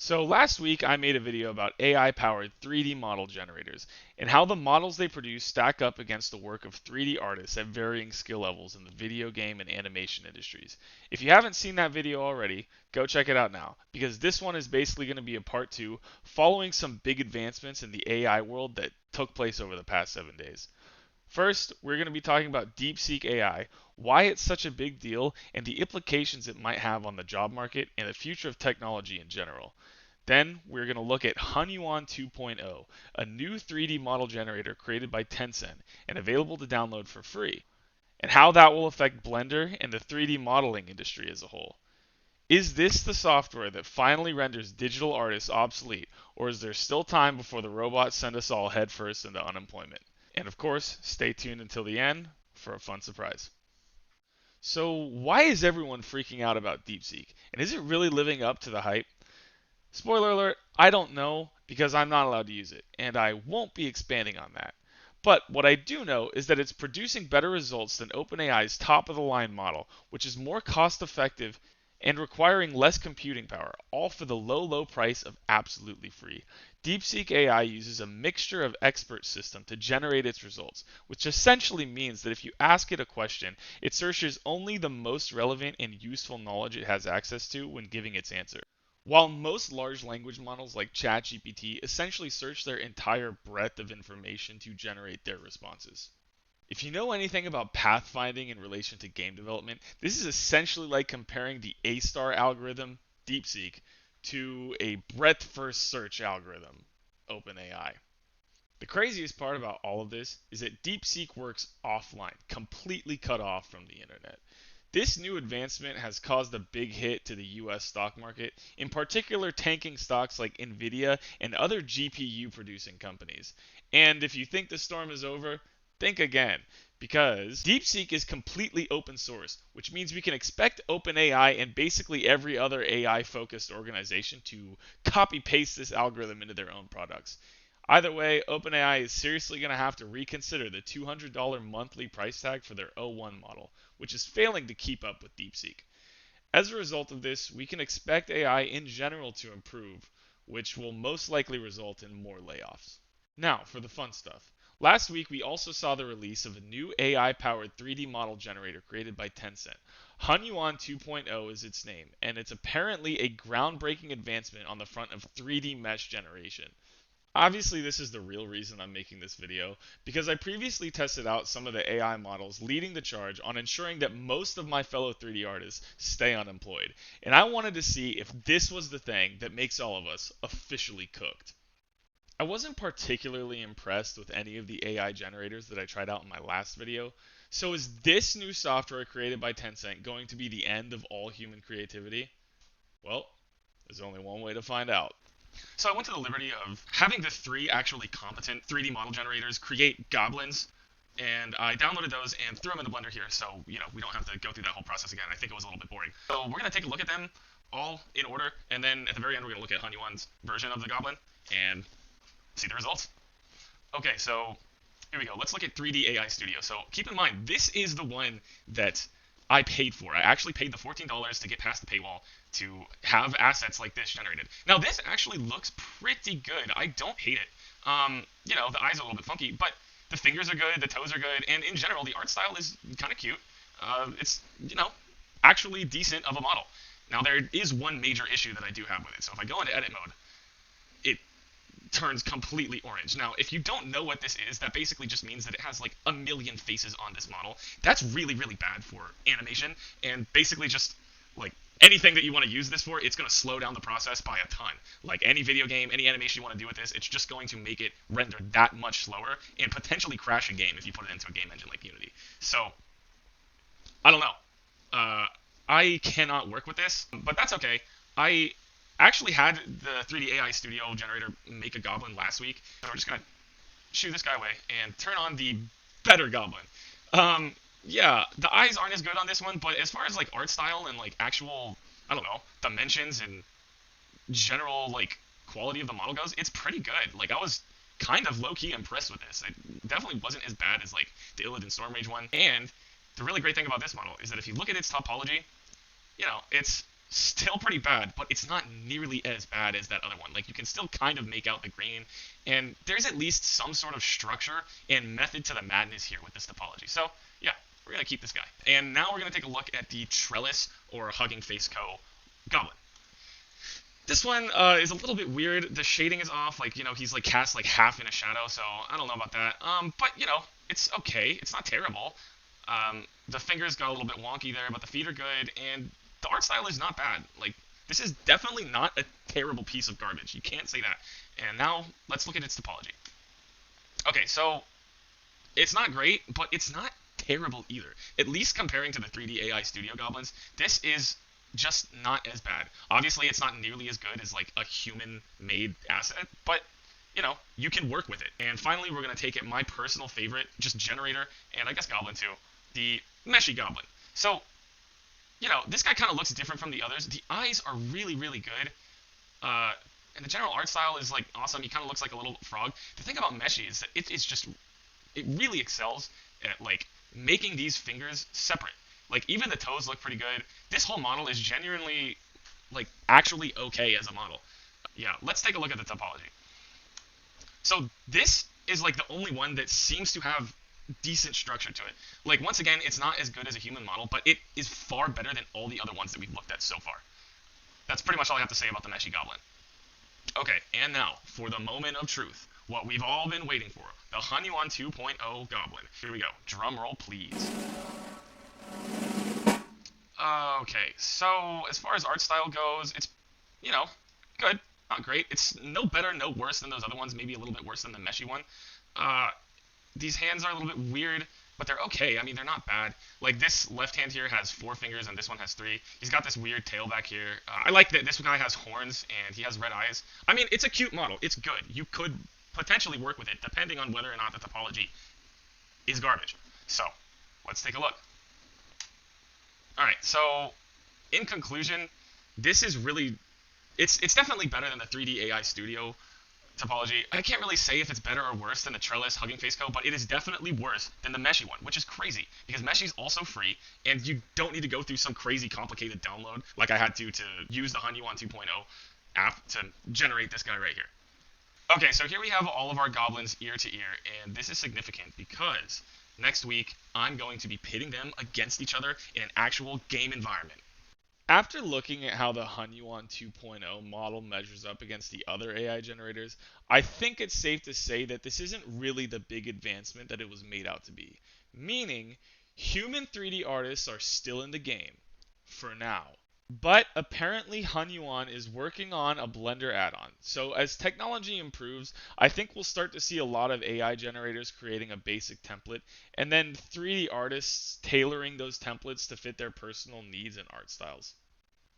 So last week I made a video about AI-powered 3D model generators and how the models they produce stack up against the work of 3D artists at varying skill levels in the video game and animation industries. If you haven't seen that video already, go check it out now because this one is basically going to be a part 2 following some big advancements in the AI world that took place over the past 7 days. First, we're going to be talking about DeepSeek AI, why it's such a big deal, and the implications it might have on the job market and the future of technology in general. Then, we're going to look at Hunyuan 2.0, a new 3D model generator created by Tencent and available to download for free, and how that will affect Blender and the 3D modeling industry as a whole. Is this the software that finally renders digital artists obsolete, or is there still time before the robots send us all headfirst into unemployment? And of course, stay tuned until the end for a fun surprise. So, why is everyone freaking out about DeepSeek? And is it really living up to the hype? Spoiler alert, I don't know because I'm not allowed to use it, and I won't be expanding on that. But what I do know is that it's producing better results than OpenAI's top of the line model, which is more cost effective and requiring less computing power, all for the low, low price of absolutely free. DeepSeek AI uses a mixture of expert system to generate its results, which essentially means that if you ask it a question, it searches only the most relevant and useful knowledge it has access to when giving its answer. While most large language models like ChatGPT essentially search their entire breadth of information to generate their responses. If you know anything about pathfinding in relation to game development, this is essentially like comparing the A-star algorithm, DeepSeek, to a breadth first search algorithm, OpenAI. The craziest part about all of this is that DeepSeek works offline, completely cut off from the internet. This new advancement has caused a big hit to the US stock market, in particular tanking stocks like Nvidia and other GPU producing companies. And if you think the storm is over, think again, because DeepSeek is completely open source, which means we can expect OpenAI and basically every other AI focused organization to copy paste this algorithm into their own products. Either way, OpenAI is seriously going to have to reconsider the $200 monthly price tag for their O1 model, which is failing to keep up with DeepSeek. As a result of this, we can expect AI in general to improve, which will most likely result in more layoffs. Now, for the fun stuff. Last week, we also saw the release of a new AI-powered 3D model generator created by Tencent. Hunyuan 2.0 is its name, and it's apparently a groundbreaking advancement on the front of 3D mesh generation. Obviously, this is the real reason I'm making this video, because I previously tested out some of the AI models leading the charge on ensuring that most of my fellow 3D artists stay unemployed, and I wanted to see if this was the thing that makes all of us officially cooked. I wasn't particularly impressed with any of the AI generators that I tried out in my last video, so is this new software created by Tencent going to be the end of all human creativity? Well, there's only one way to find out. So I went to the liberty of having the three actually competent 3D model generators create goblins, and I downloaded those and threw them in the blender here, so we don't have to go through that whole process again. I think it was a little bit boring. So we're gonna take a look at them all in order, and then at the very end we're gonna look at Hunyuan's version of the goblin and see the results. Okay, so here we go. Let's look at 3D AI Studio. So keep in mind, this is the one that I paid for. I actually paid the $14 to get past the paywall to have assets like this generated. Now, this actually looks pretty good. I don't hate it. The eyes are a little bit funky, but the fingers are good, the toes are good, and in general, the art style is kind of cute. It's, actually decent of a model. Now, there is one major issue that I do have with it. So if I go into edit mode, it turns completely orange. Now, if you don't know what this is, that basically just means that it has like a million faces on this model. That's really, really bad for animation, and basically just like anything that you want to use this for, it's going to slow down the process by a ton. Like any video game, any animation you want to do with this, it's just going to make it render that much slower and potentially crash a game if you put it into a game engine like Unity. So, I don't know. I cannot work with this, but that's okay. I actually had the 3D AI Studio generator make a goblin last week, so we're just gonna shoo this guy away and turn on the better goblin. Yeah, the eyes aren't as good on this one, but as far as like art style and like actual, I don't know, dimensions and general like quality of the model goes, it's pretty good. Like I was kind of low key impressed with this. It definitely wasn't as bad as like the Illidan Stormrage one. And the really great thing about this model is that if you look at its topology, it's still pretty bad, but it's not nearly as bad as that other one. Like, you can still kind of make out the grain, and there's at least some sort of structure and method to the madness here with this topology. So yeah, we're gonna keep this guy. And now we're gonna take a look at the Trellis or Hugging Face Co. Goblin. This one is a little bit weird. The shading is off. Like, he's like cast like half in a shadow, so I don't know about that. But it's okay. It's not terrible. The fingers got a little bit wonky there, but the feet are good, and the art style is not bad. Like, this is definitely not a terrible piece of garbage. You can't say that. And now let's look at its topology. Okay, so it's not great, but it's not terrible either. At least comparing to the 3D AI Studio Goblins, this is just not as bad. Obviously, it's not nearly as good as like a human-made asset, but you can work with it. And finally, we're going to take it my personal favorite, just generator, and I guess Goblin too, the Meshy Goblin. So, this guy kind of looks different from the others. The eyes are really, really good. And the general art style is like awesome. He kind of looks like a little frog. The thing about Meshy is that it really excels at like making these fingers separate. Like, even the toes look pretty good. This whole model is genuinely, like, actually okay as a model. Yeah, let's take a look at the topology. So this is like the only one that seems to have decent structure to it. Like, once again, it's not as good as a human model, but it is far better than all the other ones that we've looked at so far. That's pretty much all I have to say about the Meshy Goblin. Okay, and now, for the moment of truth. What we've all been waiting for. The Hunyuan 2.0 Goblin. Here we go. Drum roll, please. Okay, so as far as art style goes, it's, good. Not great. It's no better, no worse than those other ones. Maybe a little bit worse than the Meshy one. These hands are a little bit weird, but they're okay. I mean, they're not bad. Like, this left hand here has 4 fingers, and this one has 3. He's got this weird tail back here. I like that this guy has horns, and he has red eyes. I mean, it's a cute model. It's good. You could potentially work with it, depending on whether or not the topology is garbage. So, let's take a look. Alright, so, in conclusion, this is really, it's definitely better than the 3D AI Studio topology. I can't really say if it's better or worse than the Trellis Hugging Face Co, but it is definitely worse than the Meshy one, which is crazy, because Meshy is also free, and you don't need to go through some crazy complicated download, like I had to use the Hunyuan 2.0 app to generate this guy right here. Okay, so here we have all of our goblins ear to ear, and this is significant because next week, I'm going to be pitting them against each other in an actual game environment. After looking at how the Hunyuan 2.0 model measures up against the other AI generators, I think it's safe to say that this isn't really the big advancement that it was made out to be. Meaning, human 3D artists are still in the game, for now. But apparently Hunyuan is working on a Blender add-on. So as technology improves, I think we'll start to see a lot of AI generators creating a basic template, and then 3D artists tailoring those templates to fit their personal needs and art styles.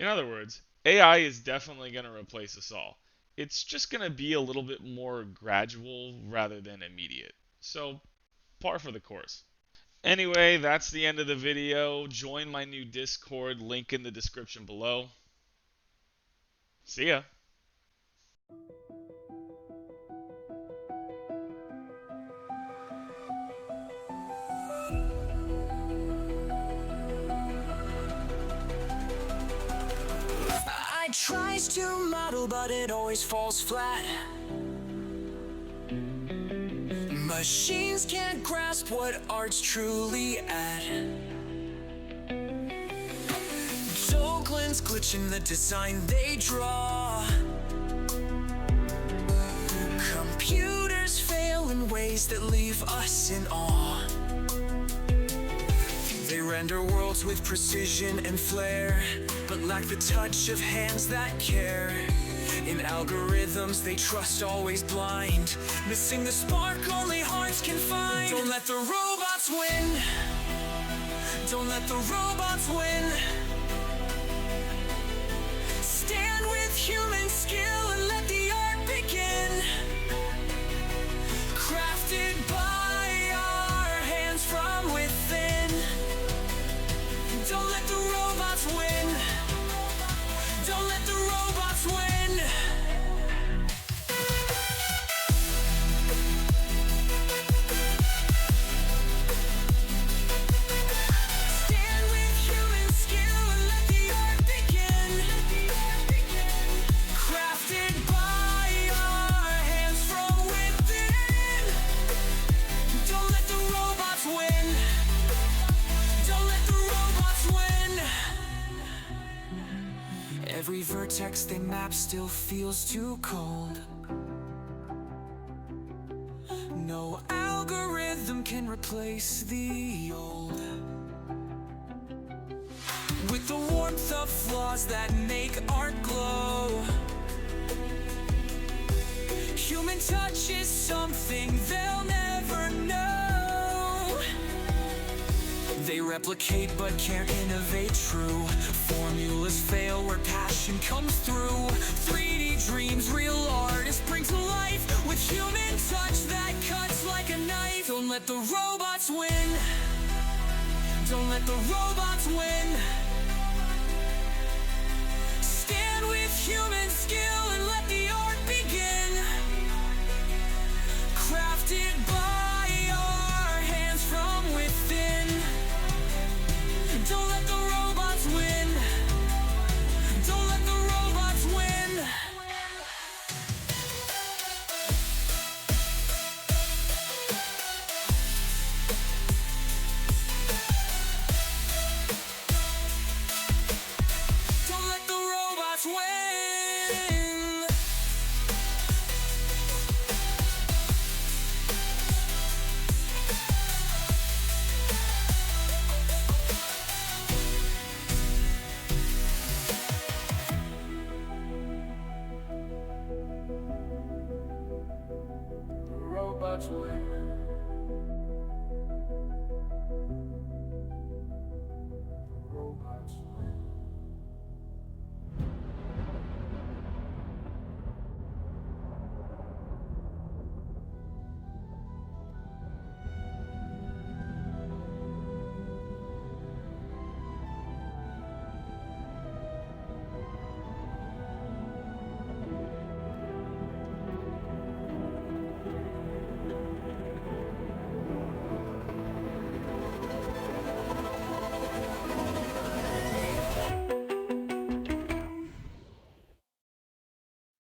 In other words, AI is definitely going to replace us all. It's just going to be a little bit more gradual rather than immediate. So, par for the course. Anyway, that's the end of the video. Join my new Discord, link in the description below. See ya. I tries to model, but it always falls flat. Machines can't grasp what art's truly at. Doglins glitch in the design they draw. Computers fail in ways that leave us in awe. They render worlds with precision and flair, but lack the touch of hands that care. In algorithms they trust always blind, missing the spark only hearts can find. Don't let the robots win. Don't let the robots win. Stand with human skill and let the art begin. Crafted by our hands from within. Don't let the robots win. Don't let the robots win. Stand with human skill. text they map still feels too cold. No algorithm can replace the old. With the warmth of flaws that make art glow, human touch is something they'll never know. They replicate but can't innovate true. Formulas fail where passion comes through. 3D dreams, real artists bring to life with human touch that cuts like a knife. Don't let the robots win. Don't let the robots win. Stand with human skill and let the art begin. Crafted by our hands from within. Don't let the robots win. Don't let the robots win. Don't let the robots win. Robots win.